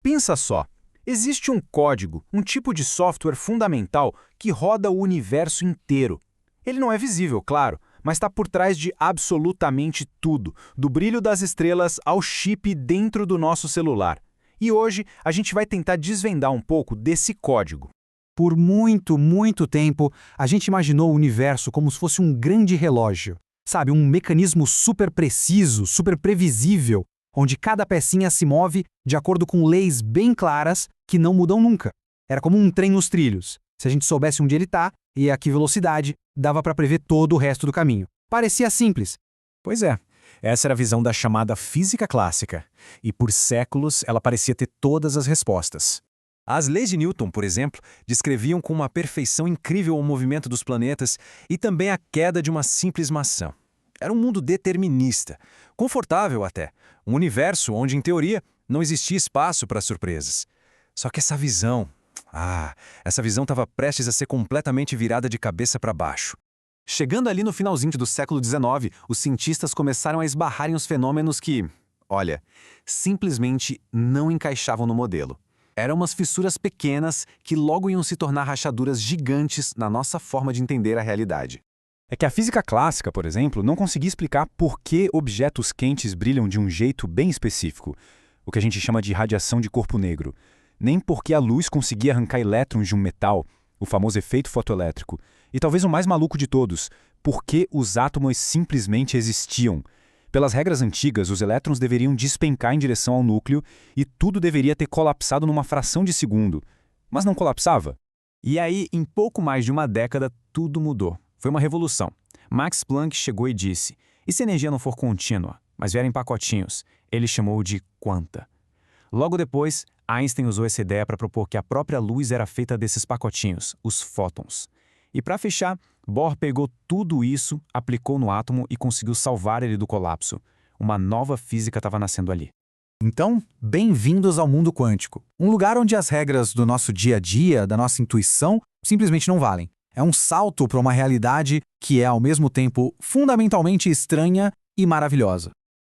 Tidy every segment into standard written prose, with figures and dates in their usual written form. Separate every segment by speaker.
Speaker 1: Pensa só, existe um código, um tipo de software fundamental que roda o universo inteiro. Ele não é visível, claro, mas está por trás de absolutamente tudo, do brilho das estrelas ao chip dentro do nosso celular. E hoje a gente vai tentar desvendar um pouco desse código.
Speaker 2: Por muito, muito tempo, a gente imaginou o universo como se fosse um grande relógio. Sabe, um mecanismo super preciso, super previsível, onde cada pecinha se move de acordo com leis bem claras que não mudam nunca. Era como um trem nos trilhos. Se a gente soubesse onde ele está e a que velocidade, dava para prever todo o resto do caminho. Parecia simples.
Speaker 3: Pois é, essa era a visão da chamada física clássica, e por séculos ela parecia ter todas as respostas. As leis de Newton, por exemplo, descreviam com uma perfeição incrível o movimento dos planetas e também a queda de uma simples maçã. Era um mundo determinista, confortável até, um universo onde, em teoria, não existia espaço para surpresas. Só que essa visão estava prestes a ser completamente virada de cabeça para baixo. Chegando ali no finalzinho do século XIX, os cientistas começaram a esbarrar em os fenômenos que, simplesmente não encaixavam no modelo. Eram umas fissuras pequenas que logo iam se tornar rachaduras gigantes na nossa forma de entender a realidade.
Speaker 1: É que a física clássica, por exemplo, não conseguia explicar por que objetos quentes brilham de um jeito bem específico, o que a gente chama de radiação de corpo negro, nem por que a luz conseguia arrancar elétrons de um metal, o famoso efeito fotoelétrico, e talvez o mais maluco de todos, por que os átomos simplesmente existiam. Pelas regras antigas, os elétrons deveriam despencar em direção ao núcleo e tudo deveria ter colapsado numa fração de segundo. Mas não colapsava. E aí, em pouco mais de uma década, tudo mudou. Foi uma revolução. Max Planck chegou e disse: e se a energia não for contínua, mas vier em pacotinhos? Ele chamou de quanta. Logo depois, Einstein usou essa ideia para propor que a própria luz era feita desses pacotinhos, os fótons. E para fechar, Bohr pegou tudo isso, aplicou no átomo e conseguiu salvar ele do colapso. Uma nova física estava nascendo ali.
Speaker 2: Então, bem-vindos ao mundo quântico. Um lugar onde as regras do nosso dia a dia, da nossa intuição, simplesmente não valem. É um salto para uma realidade que é, ao mesmo tempo, fundamentalmente estranha e maravilhosa.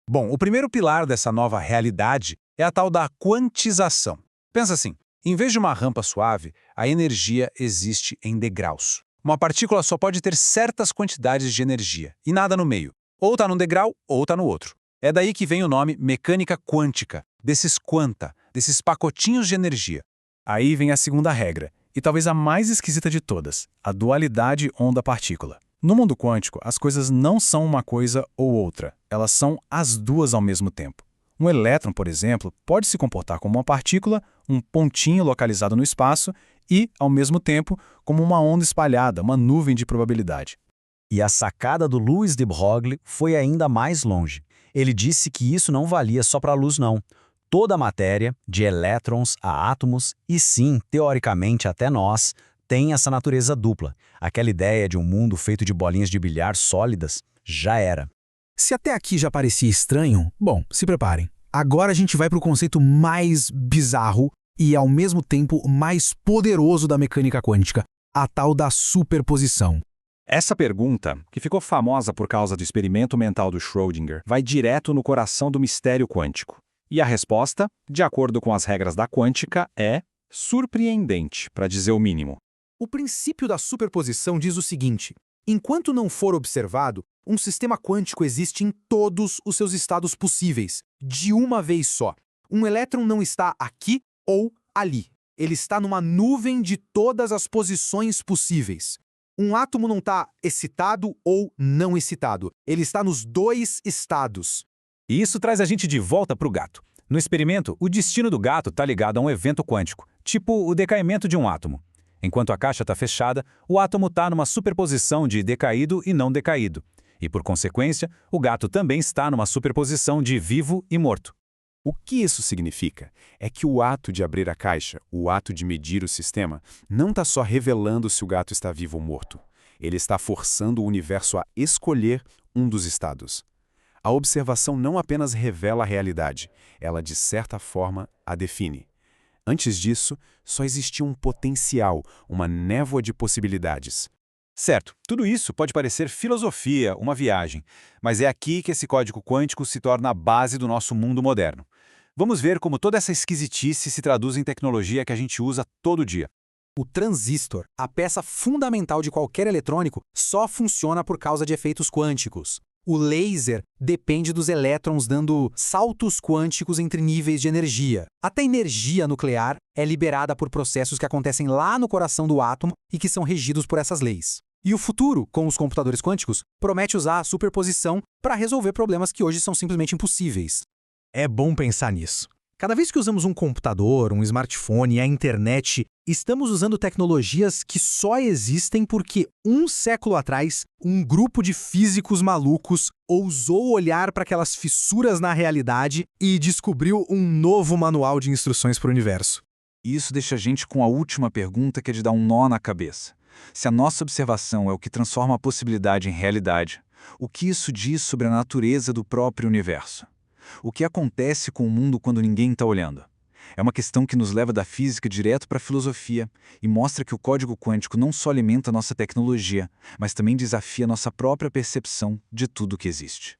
Speaker 4: Bom, o primeiro pilar dessa nova realidade é a tal da quantização. Pensa assim, em vez de uma rampa suave, a energia existe em degraus. Uma partícula só pode ter certas quantidades de energia, e nada no meio. Ou está num degrau, ou está no outro. É daí que vem o nome mecânica quântica, desses quanta, desses pacotinhos de energia.
Speaker 3: Aí vem a segunda regra, e talvez a mais esquisita de todas, a dualidade onda-partícula. No mundo quântico, as coisas não são uma coisa ou outra, elas são as duas ao mesmo tempo. Um elétron, por exemplo, pode se comportar como uma partícula, um pontinho localizado no espaço, e, ao mesmo tempo, como uma onda espalhada, uma nuvem de probabilidade.
Speaker 5: E a sacada do Louis de Broglie foi ainda mais longe. Ele disse que isso não valia só para a luz, não. Toda a matéria, de elétrons a átomos, e sim, teoricamente até nós, tem essa natureza dupla. Aquela ideia de um mundo feito de bolinhas de bilhar sólidas já era.
Speaker 2: Se até aqui já parecia estranho, bom, se preparem. Agora a gente vai para o conceito mais bizarro e, ao mesmo tempo, mais poderoso da mecânica quântica, a tal da superposição.
Speaker 4: Essa pergunta, que ficou famosa por causa do experimento mental do Schrödinger, vai direto no coração do mistério quântico. E a resposta, de acordo com as regras da quântica, é surpreendente, para dizer o mínimo.
Speaker 1: O princípio da superposição diz o seguinte: enquanto não for observado, um sistema quântico existe em todos os seus estados possíveis, de uma vez só. Um elétron não está aqui ou ali. Ele está numa nuvem de todas as posições possíveis. Um átomo não está excitado ou não excitado. Ele está nos dois estados.
Speaker 3: E isso traz a gente de volta para o gato. No experimento, o destino do gato está ligado a um evento quântico, tipo o decaimento de um átomo. Enquanto a caixa está fechada, o átomo está numa superposição de decaído e não decaído. E, por consequência, o gato também está numa superposição de vivo e morto.
Speaker 6: O que isso significa é que o ato de abrir a caixa, o ato de medir o sistema, não está só revelando se o gato está vivo ou morto. Ele está forçando o universo a escolher um dos estados. A observação não apenas revela a realidade, ela, de certa forma, a define. Antes disso, só existia um potencial, uma névoa de possibilidades.
Speaker 4: Certo, tudo isso pode parecer filosofia, uma viagem, mas é aqui que esse código quântico se torna a base do nosso mundo moderno.
Speaker 1: Vamos ver como toda essa esquisitice se traduz em tecnologia que a gente usa todo dia.
Speaker 2: O transistor, a peça fundamental de qualquer eletrônico, só funciona por causa de efeitos quânticos. O laser depende dos elétrons dando saltos quânticos entre níveis de energia. Até energia nuclear é liberada por processos que acontecem lá no coração do átomo e que são regidos por essas leis. E o futuro, com os computadores quânticos, promete usar a superposição para resolver problemas que hoje são simplesmente impossíveis.
Speaker 3: É bom pensar nisso. Cada vez que usamos um computador, um smartphone e a internet, estamos usando tecnologias que só existem porque, um século atrás, um grupo de físicos malucos ousou olhar para aquelas fissuras na realidade e descobriu um novo manual de instruções para o universo.
Speaker 4: E isso deixa a gente com a última pergunta, que é de dar um nó na cabeça. Se a nossa observação é o que transforma a possibilidade em realidade, o que isso diz sobre a natureza do próprio universo? O que acontece com o mundo quando ninguém está olhando? É uma questão que nos leva da física direto para a filosofia e mostra que o código quântico não só alimenta nossa tecnologia, mas também desafia nossa própria percepção de tudo que existe.